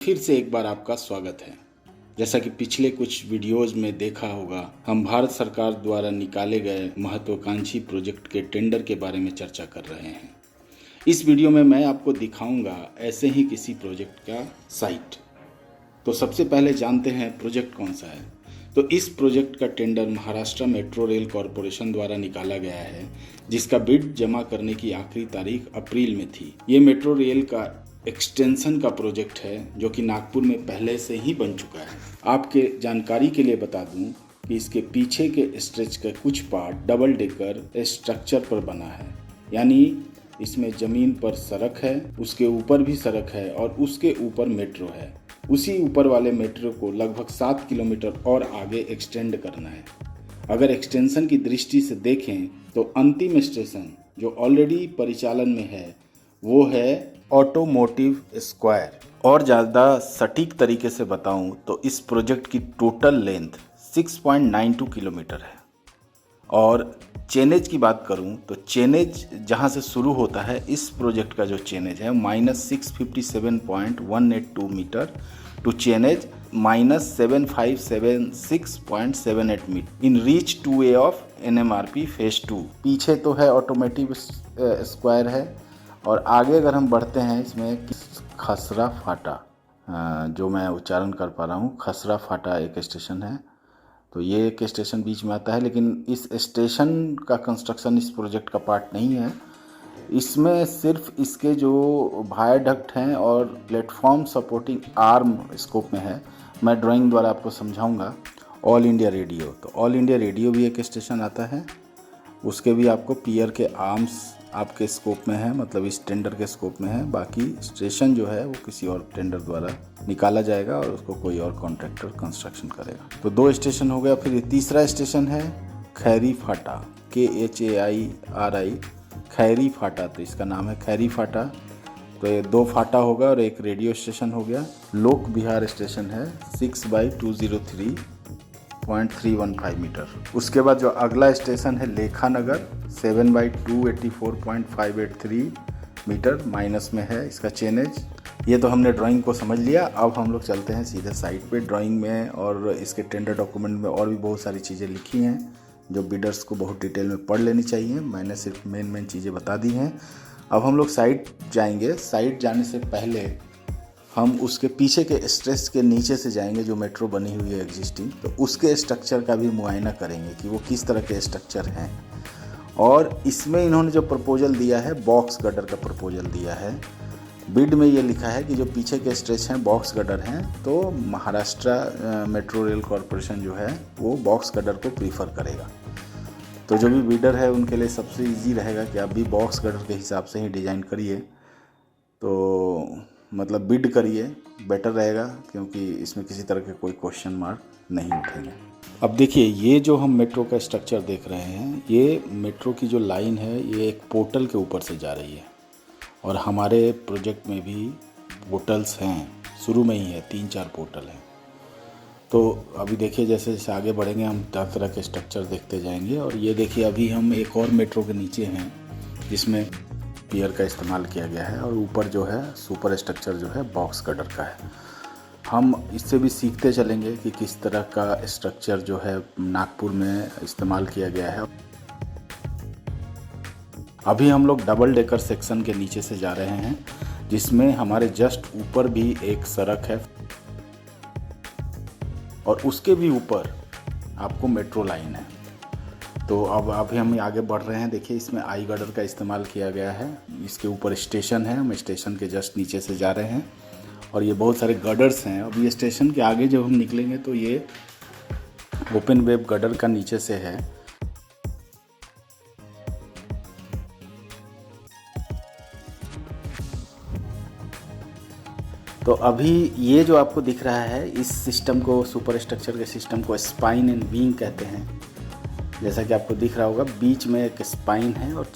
फिर से एक बार आपका स्वागत है। जैसा कि पिछले कुछ वीडियोज़ में देखा होगा, हम भारत सरकार द्वारा निकाले गए महत्वाकांक्षी प्रोजेक्ट के टेंडर के बारे में चर्चा कर रहे हैं। इस वीडियो में मैं आपको दिखाऊंगा ऐसे ही किसी प्रोजेक्ट का साइट। तो सबसे पहले जानते हैं प्रोजेक्ट कौन सा है। तो इस प्रोजेक्ट का tender Maharashtra metro rail corporation द्वारा निकाला गया है, जिसका बिड जमा करने की आखिरी तारीख अप्रैल में थी। ये मेट्रो रेल का एक्सटेंशन का प्रोजेक्ट है जो कि नागपुर में पहले से ही बन चुका है। आपके जानकारी के लिए बता दूं कि इसके पीछे के स्ट्रेच का कुछ पार्ट डबल डेकर स्ट्रक्चर पर बना है, यानी इसमें ज़मीन पर सड़क है, उसके ऊपर भी सड़क है और उसके ऊपर मेट्रो है। उसी ऊपर वाले मेट्रो को लगभग 7 किलोमीटर और आगे एक्सटेंड करना है। अगर एक्सटेंशन की दृष्टि से देखें तो अंतिम स्टेशन जो ऑलरेडी परिचालन में है वो है ऑटोमोटिव स्क्वायर। और ज़्यादा सटीक तरीके से बताऊं तो इस प्रोजेक्ट की टोटल लेंथ 6.92 किलोमीटर है। और चेनेज की बात करूं तो चेनेज जहां से शुरू होता है, इस प्रोजेक्ट का जो चेनेज है -657.182 metre to chainage -7576.78 metre in reach 2A of NMRP phase 2। पीछे तो है ऑटोमोटिव स्क्वायर है और आगे अगर हम बढ़ते हैं इसमें खसरा फाटा, जो मैं उच्चारण कर पा रहा हूँ, खसरा फाटा एक स्टेशन है। तो ये एक स्टेशन बीच में आता है, लेकिन इस स्टेशन का कंस्ट्रक्शन इस प्रोजेक्ट का पार्ट नहीं है। इसमें सिर्फ इसके जो वायडक्ट हैं और प्लेटफॉर्म सपोर्टिंग आर्म स्कोप में है। मैं ड्राइंग द्वारा आपको समझाऊंगा। ऑल इंडिया रेडियो, तो ऑल इंडिया रेडियो भी एक स्टेशन आता है, उसके भी आपको पियर के आर्म्स आपके स्कोप में है, मतलब इस टेंडर के स्कोप में है। बाकी स्टेशन जो है वो किसी और टेंडर द्वारा निकाला जाएगा और उसको कोई और कॉन्ट्रैक्टर कंस्ट्रक्शन करेगा। तो 2 स्टेशन हो गया। फिर तीसरा स्टेशन है खैरी फाटा, KHAIRI, खैरी फाटा। तो इसका नाम है खैरी फाटा। तो ये 2 फाटा होगा और एक रेडियो स्टेशन हो गया। लोक बिहार स्टेशन है 6/203.315 मीटर। उसके बाद जो अगला स्टेशन है लेखा नगर 7/284.583 मीटर माइनस में है इसका चेनेज। ये तो हमने ड्राइंग को समझ लिया। अब हम लोग चलते हैं सीधे साइट पे। ड्राइंग में और इसके टेंडर डॉक्यूमेंट में और भी बहुत सारी चीज़ें लिखी हैं जो बिडर्स को बहुत डिटेल में पढ़ लेनी चाहिए। मैंने सिर्फ मेन चीज़ें बता दी हैं। अब हम लोग साइट जाएंगे। साइट जाने से पहले हम उसके पीछे के स्ट्रेच के नीचे से जाएंगे जो मेट्रो बनी हुई है एग्जिस्टिंग, तो उसके स्ट्रक्चर का भी मुआयना करेंगे कि वो किस तरह के स्ट्रक्चर हैं। और इसमें इन्होंने जो प्रपोजल दिया है, बॉक्स गटर का प्रपोजल दिया है। बिड में ये लिखा है कि जो पीछे के स्ट्रेच हैं बॉक्स गटर हैं, तो महाराष्ट्र मेट्रो रेल कॉरपोरेशन जो है वो बॉक्स गटर को प्रीफर करेगा। तो जो भी बिडर है उनके लिए सबसे इजी रहेगा कि आप भी बॉक्स गटर के हिसाब से ही डिज़ाइन करिए, तो मतलब बिड करिए, बेटर रहेगा, क्योंकि इसमें किसी तरह के कोई क्वेश्चन मार्क नहीं उठेंगे। अब देखिए, ये जो हम मेट्रो का स्ट्रक्चर देख रहे हैं, ये मेट्रो की जो लाइन है ये एक पोर्टल के ऊपर से जा रही है। और हमारे प्रोजेक्ट में भी पोर्टल्स हैं, शुरू में ही है, 3-4 पोर्टल हैं। तो अभी देखिए जैसे जैसे आगे बढ़ेंगे हम तरह तरह के स्ट्रक्चर देखते जाएंगे। और ये देखिए अभी हम एक और मेट्रो के नीचे हैं जिसमें पियर का इस्तेमाल किया गया है और ऊपर जो है सुपर स्ट्रक्चर जो है बॉक्स गटर का है। हम इससे भी सीखते चलेंगे कि किस तरह का स्ट्रक्चर जो है नागपुर में इस्तेमाल किया गया है। अभी हम लोग डबल डेकर सेक्शन के नीचे से जा रहे हैं, जिसमें हमारे जस्ट ऊपर भी एक सड़क है और उसके भी ऊपर आपको मेट्रो लाइन है। तो अब अभी हम आगे बढ़ रहे हैं। देखिए इसमें आई गर्डर का इस्तेमाल किया गया है। इसके ऊपर स्टेशन है, हम स्टेशन के जस्ट नीचे से जा रहे हैं और ये बहुत सारे गर्डर्स हैं। अब ये स्टेशन के आगे जब हम निकलेंगे तो ये ओपन वेब गर्डर का नीचे से है। तो अभी ये जो आपको दिख रहा है, इस सिस्टम को, सुपर स्ट्रक्चर के सिस्टम को स्पाइन एंड विंग कहते हैं। जैसा कि आपको दिख रहा होगा, बीच में एक स्पाइन है और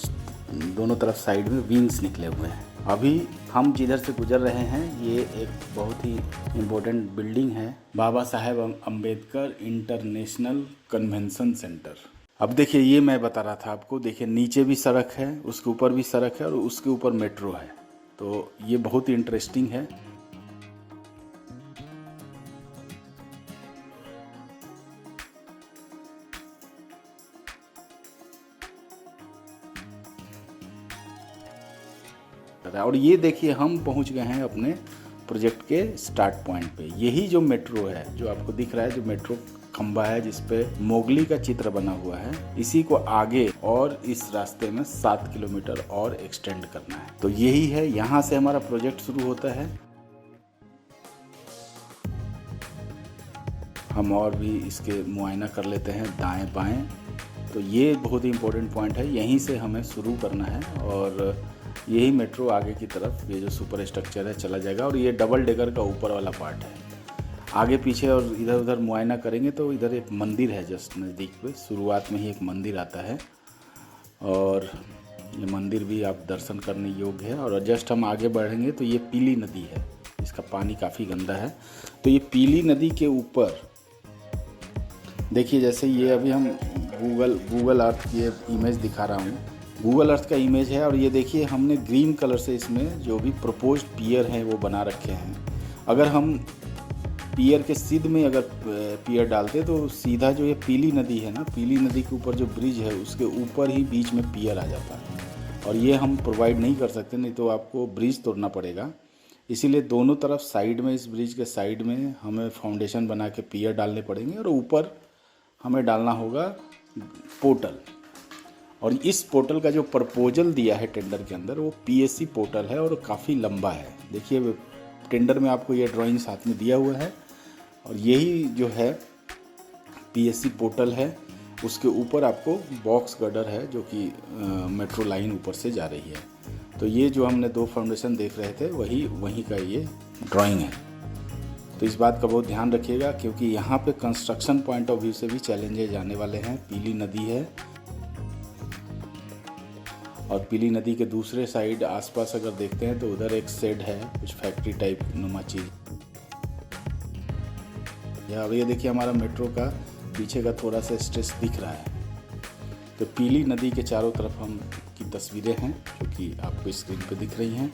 दोनों तरफ साइड में विंग्स निकले हुए हैं। अभी हम जिधर से गुजर रहे हैं ये एक बहुत ही इम्पोर्टेंट बिल्डिंग है, Baba Saheb Ambedkar international convention centre. अब देखिए, ये मैं बता रहा था आपको, देखिए नीचे भी सड़क है, उसके ऊपर भी सड़क है और उसके ऊपर मेट्रो है। तो ये बहुत ही इंटरेस्टिंग है। रहा है। और ये देखिए हम पहुंच गए हैं अपने प्रोजेक्ट के स्टार्ट पॉइंट पे। यही जो मेट्रो है जो आपको दिख रहा है, जो मेट्रो खंबा है जिस पे मोगली का चित्र बना हुआ है, इसी को आगे और इस रास्ते में 7 किलोमीटर और एक्सटेंड करना है। तो यही है, यहाँ से हमारा प्रोजेक्ट शुरू होता है। हम और भी इसके मुआयना कर लेते हैं दाएं बाएं। तो ये बहुत ही इम्पोर्टेंट पॉइंट है, यहीं से हमें शुरू करना है और यही मेट्रो आगे की तरफ ये जो सुपर स्ट्रक्चर है चला जाएगा। और ये डबल डेकर का ऊपर वाला पार्ट है। आगे पीछे और इधर उधर मुआयना करेंगे तो इधर एक मंदिर है जस्ट नज़दीक पे, शुरुआत में ही एक मंदिर आता है और ये मंदिर भी आप दर्शन करने योग्य है। और जस्ट हम आगे बढ़ेंगे तो ये पीली नदी है, इसका पानी काफ़ी गंदा है। तो ये पीली नदी के ऊपर देखिए, जैसे ये अभी हम गूगल अर्थ की इमेज दिखा रहा हूँ, गूगल अर्थ का इमेज है। और ये देखिए हमने ग्रीन कलर से इसमें जो भी प्रपोज्ड पियर हैं वो बना रखे हैं। अगर हम पियर के सीध में अगर पियर डालते तो सीधा जो ये पीली नदी है ना, पीली नदी के ऊपर जो ब्रिज है उसके ऊपर ही बीच में पियर आ जाता है। और ये हम प्रोवाइड नहीं कर सकते, नहीं तो आपको ब्रिज तोड़ना पड़ेगा। इसीलिए दोनों तरफ साइड में, इस ब्रिज के साइड में हमें फाउंडेशन बना के पियर डालने पड़ेंगे और ऊपर हमें डालना होगा पोर्टल। और इस पोर्टल का जो प्रपोजल दिया है टेंडर के अंदर वो पीएससी पोर्टल है और काफ़ी लंबा है। देखिए टेंडर में आपको ये ड्राइंग साथ में दिया हुआ है और यही जो है पीएससी पोर्टल है। उसके ऊपर आपको बॉक्स गर्डर है जो कि मेट्रो लाइन ऊपर से जा रही है। तो ये जो हमने 2 फाउंडेशन देख रहे थे वहीं का ये ड्राइंग है। तो इस बात का बहुत ध्यान रखिएगा क्योंकि यहाँ पे कंस्ट्रक्शन पॉइंट ऑफ व्यू से भी चैलेंजेज आने वाले हैं। पीली नदी है और पीली नदी के दूसरे साइड आसपास अगर देखते हैं तो उधर एक शेड है, कुछ फैक्ट्री टाइप नुमा चीज़। अब ये देखिए हमारा मेट्रो का पीछे का थोड़ा सा स्ट्रेस दिख रहा है। तो पीली नदी के चारों तरफ हम की तस्वीरें हैं जो कि आपको स्क्रीन पे दिख रही हैं।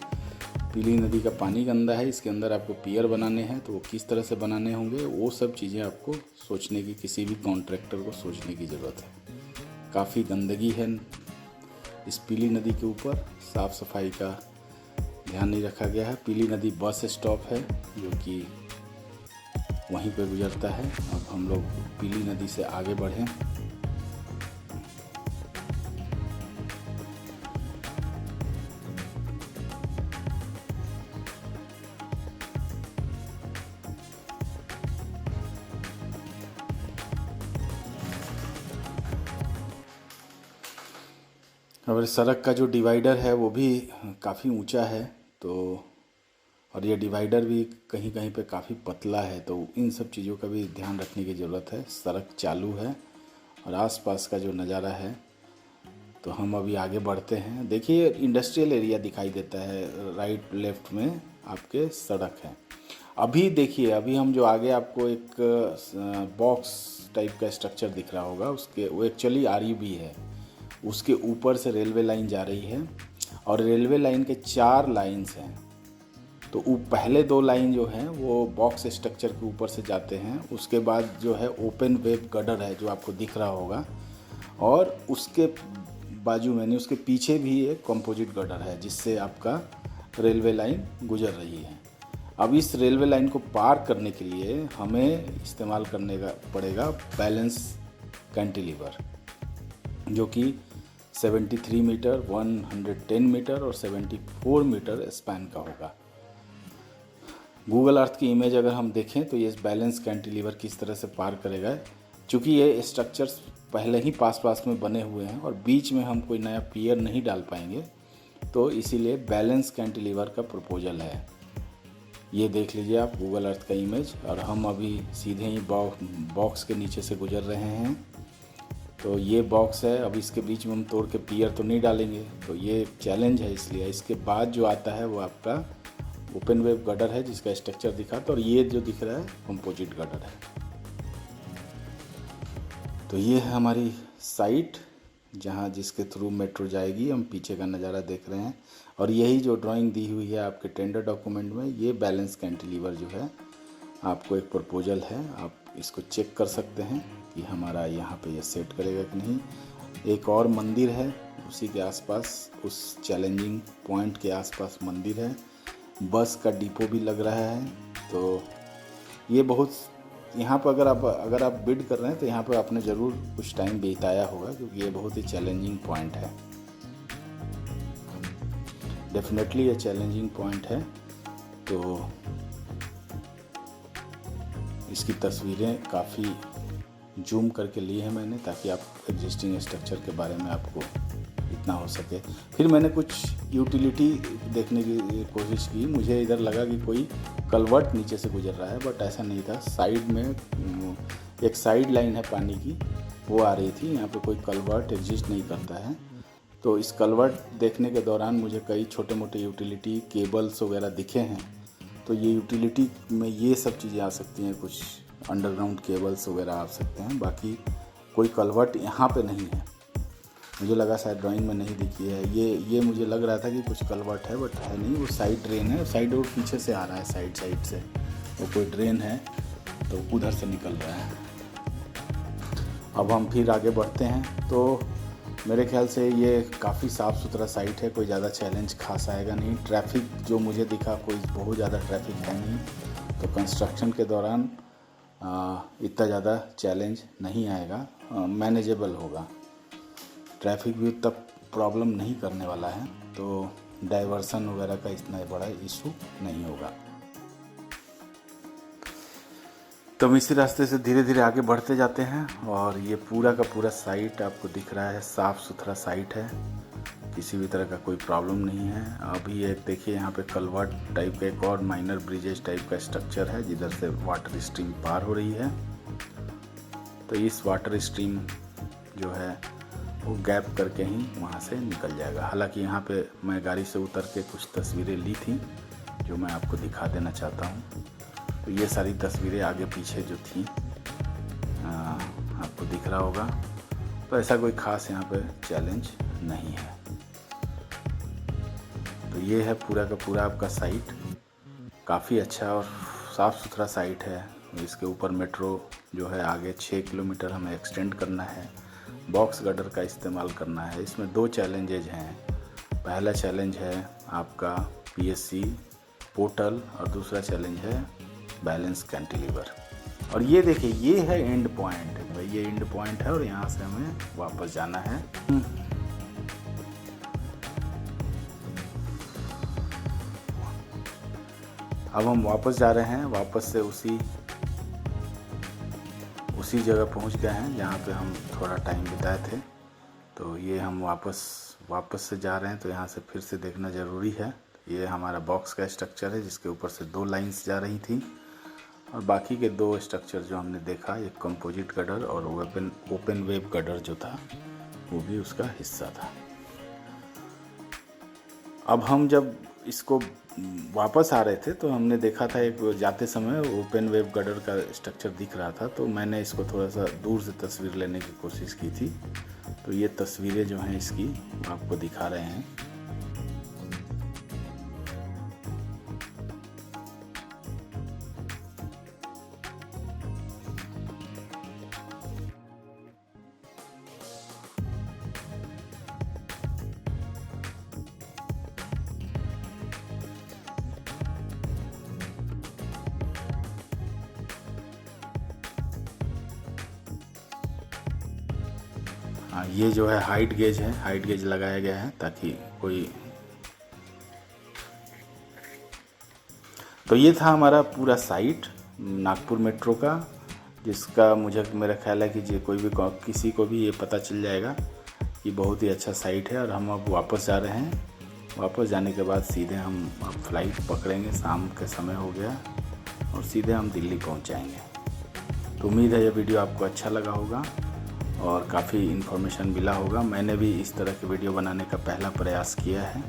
पीली नदी का पानी गंदा है, इसके अंदर आपको पियर बनाने हैं तो वो किस तरह से बनाने होंगे वो सब चीज़ें आपको सोचने की, किसी भी कॉन्ट्रैक्टर को सोचने की ज़रूरत है। काफ़ी गंदगी है इस पीली नदी के ऊपर, साफ़ सफाई का ध्यान नहीं रखा गया है। पीली नदी बस स्टॉप है जो कि वहीं पे गुजरता है। अब हम लोग पीली नदी से आगे बढ़ें। और सड़क का जो डिवाइडर है वो भी काफ़ी ऊंचा है, तो और ये डिवाइडर भी कहीं कहीं पे काफ़ी पतला है। तो इन सब चीज़ों का भी ध्यान रखने की ज़रूरत है। सड़क चालू है और आसपास का जो नज़ारा है। तो हम अभी आगे बढ़ते हैं। देखिए इंडस्ट्रियल एरिया दिखाई देता है, राइट लेफ्ट में आपके सड़क है। अभी देखिए, अभी हम जो आगे आपको एक बॉक्स टाइप का स्ट्रक्चर दिख रहा होगा, उसके वो एक्चुअली RUB है। उसके ऊपर से रेलवे लाइन जा रही है और रेलवे लाइन के 4 लाइन्स हैं। तो पहले 2 लाइन जो हैं वो बॉक्स स्ट्रक्चर के ऊपर से जाते हैं। उसके बाद जो है ओपन वेब गर्डर है जो आपको दिख रहा होगा, और उसके बाजू में नहीं, उसके पीछे भी एक कंपोजिट गर्डर है जिससे आपका रेलवे लाइन गुजर रही है। अब इस रेलवे लाइन को पार करने के लिए हमें इस्तेमाल करने का पड़ेगा बैलेंस कैंटिलीवर, जो कि 73 मीटर, 110 मीटर और 74 मीटर स्पैन का होगा। गूगल अर्थ की इमेज अगर हम देखें तो ये बैलेंस कैंटिलीवर किस तरह से पार करेगा। चूँकि ये स्ट्रक्चर्स पहले ही पास में बने हुए हैं और बीच में हम कोई नया पियर नहीं डाल पाएंगे, तो इसीलिए बैलेंस कैंटिलीवर का प्रपोजल है। ये देख लीजिए आप गूगल अर्थ का इमेज। और हम अभी सीधे ही बॉक्स के नीचे से गुजर रहे हैं। तो ये बॉक्स है, अब इसके बीच में हम तोड़ के पियर तो नहीं डालेंगे, तो ये चैलेंज है। इसलिए इसके बाद जो आता है वो आपका ओपन वेब गर्डर है जिसका स्ट्रक्चर दिखा, तो और ये जो दिख रहा है कंपोजिट गर्डर है। तो ये है हमारी साइट जहाँ जिसके थ्रू मेट्रो जाएगी। हम पीछे का नज़ारा देख रहे हैं और यही जो ड्राइंग दी हुई है आपके टेंडर डॉक्यूमेंट में, ये बैलेंस कैंटिलीवर जो है आपको एक प्रपोजल है। आप इसको चेक कर सकते हैं कि हमारा यहाँ पे ये सेट करेगा कि नहीं। एक और मंदिर है उसी के आसपास, उस चैलेंजिंग पॉइंट के आसपास मंदिर है। बस का डिपो भी लग रहा है। तो ये बहुत, यहाँ पर अगर आप बिड कर रहे हैं तो यहाँ पर आपने ज़रूर कुछ टाइम बिताया होगा, क्योंकि ये बहुत ही चैलेंजिंग पॉइंट है। डेफिनेटली ये चैलेंजिंग पॉइंट है। तो इसकी तस्वीरें काफ़ी जूम करके ली है मैंने, ताकि आप एग्जिस्टिंग स्ट्रक्चर के बारे में आपको इतना हो सके। फिर मैंने कुछ यूटिलिटी देखने की कोशिश की। मुझे इधर लगा कि कोई कलवर्ट नीचे से गुजर रहा है, बट ऐसा नहीं था। साइड में एक साइड लाइन है पानी की, वो आ रही थी। यहाँ पे कोई कलवर्ट एग्जिस्ट नहीं करता है। तो इस कलवर्ट देखने के दौरान मुझे कई छोटे मोटे यूटिलिटी केबल्स वगैरह दिखे हैं। तो ये यूटिलिटी में ये सब चीज़ें आ सकती हैं, कुछ अंडरग्राउंड केबल्स वगैरह आ सकते हैं। बाकी कोई कलवर्ट यहाँ पे नहीं है। मुझे लगा शायद ड्राइंग में नहीं दिखी है। ये मुझे लग रहा था कि कुछ कलवर्ट है, बट है नहीं। वो साइड ड्रेन है, साइड और पीछे से आ रहा है, साइड से वो कोई ड्रेन है, तो उधर से निकल रहा है। अब हम फिर आगे बढ़ते हैं। तो मेरे ख्याल से ये काफ़ी साफ़ सुथरा साइट है, कोई ज़्यादा चैलेंज खास आएगा नहीं। ट्रैफिक जो मुझे दिखा, कोई बहुत ज़्यादा ट्रैफिक है नहीं। तो कंस्ट्रक्शन के दौरान इतना ज़्यादा चैलेंज नहीं आएगा, मैनेजेबल होगा। ट्रैफिक भी तब प्रॉब्लम नहीं करने वाला है, तो डाइवर्सन वगैरह का इतना बड़ा इशू नहीं होगा। तो हम इसी रास्ते से धीरे धीरे आगे बढ़ते जाते हैं, और ये पूरा का पूरा साइट आपको दिख रहा है, साफ़ सुथरा साइट है, किसी भी तरह का कोई प्रॉब्लम नहीं है। अभी एक देखिए यहाँ पे कलवर्ट टाइप का एक और माइनर ब्रिजेज टाइप का स्ट्रक्चर है, जिधर से वाटर स्ट्रीम पार हो रही है। तो इस वाटर स्ट्रीम जो है वो गैप करके ही वहाँ से निकल जाएगा। हालांकि यहाँ पे मैं गाड़ी से उतर के कुछ तस्वीरें ली थी, जो मैं आपको दिखा देना चाहता हूँ। तो ये सारी तस्वीरें आगे पीछे जो थी आपको दिख रहा होगा। तो ऐसा कोई ख़ास यहाँ पे चैलेंज नहीं है। तो ये है पूरा का पूरा आपका साइट। काफ़ी अच्छा और साफ़ सुथरा साइट है। इसके ऊपर मेट्रो जो है आगे 6 किलोमीटर हमें एक्सटेंड करना है। बॉक्स गटर का इस्तेमाल करना है। इसमें 2 चैलेंजेज हैं। पहला चैलेंज है आपका PSC पोर्टल, और दूसरा चैलेंज है बैलेंस कैंटिलीवर। और ये देखिए, ये है एंड पॉइंट भाई, ये एंड पॉइंट है, और यहाँ से हमें वापस जाना है। अब हम वापस जा रहे हैं, वापस से उसी जगह पहुंच गए हैं जहाँ पे हम थोड़ा टाइम बिताए थे। तो ये हम वापस से जा रहे हैं, तो यहाँ से फिर से देखना ज़रूरी है। ये हमारा बॉक्स का स्ट्रक्चर है, जिसके ऊपर से 2 लाइंस जा रही थी, और बाकी के 2 स्ट्रक्चर जो हमने देखा, एक कंपोजिट गडर और ओपन वेब गडर जो था, वो भी उसका हिस्सा था। अब हम जब इसको वापस आ रहे थे, तो हमने देखा था एक जाते समय ओपन वेब गडर का स्ट्रक्चर दिख रहा था। तो मैंने इसको थोड़ा सा दूर से तस्वीर लेने की कोशिश की थी। तो ये तस्वीरें जो हैं इसकी आपको दिखा रहे हैं। हाँ, ये जो है हाइट गेज है, हाइट गेज लगाया गया है ताकि कोई। तो ये था हमारा पूरा साइट नागपुर मेट्रो का, जिसका मेरा ख्याल है कि किसी को भी ये पता चल जाएगा कि बहुत ही अच्छा साइट है। और हम अब वापस जा रहे हैं। वापस जाने के बाद सीधे हम अब फ्लाइट पकड़ेंगे, शाम के समय हो गया, और सीधे हम दिल्ली पहुंच जाएंगे। तो उम्मीद है ये वीडियो आपको अच्छा लगा होगा और काफ़ी इन्फॉर्मेशन मिला होगा। मैंने भी इस तरह के वीडियो बनाने का पहला प्रयास किया है।